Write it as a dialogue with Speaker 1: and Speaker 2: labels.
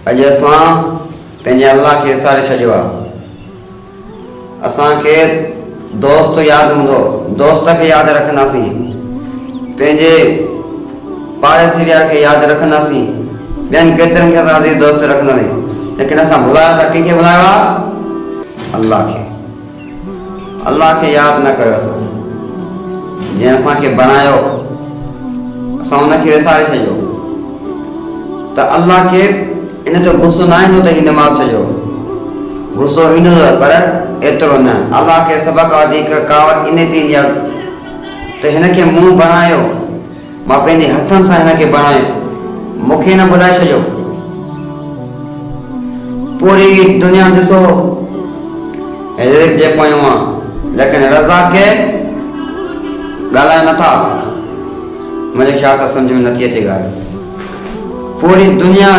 Speaker 1: अॼु असां पंहिंजे अल्लाह खे विसारे छॾियो आहे। असांखे दोस्त यादि हूंदो, दोस्त खे यादि रखंदासीं, पंहिंजे पाड़ेसिया खे यादि रखंदासीं, ॿियनि केतिरनि खे असां अज़ीज़ दोस्त रखंदासीं, लेकिन असां भुलायो था। कंहिंखे भुलायो आहे? अल्लाह खे। अल्लाह खे यादि न कयो असां। जंहिं असांखे बणायो असां उनखे विसारे छॾियो त अल्लाह खे इन जो गुस्सो न ईंदो त हीअ नमाज़ छॾियो, गुस्सो ईंदो पर एतिरो न। अल्लाह खे सभ खां वधीक कावड़ इन ते ईंदी आहे त हिनखे मूं बणायो, मां पंहिंजे हथनि सां हिनखे बणायो, मूंखे न भुलाए छॾियो। पूरी दुनिया ॾिसो जे पियो आहे, लेकिन रज़ा खे ॻाल्हाए नथा। मुंहिंजे ख़्याल सां सम्झ में नथी अचे ॻाल्हि। पूरी दुनिया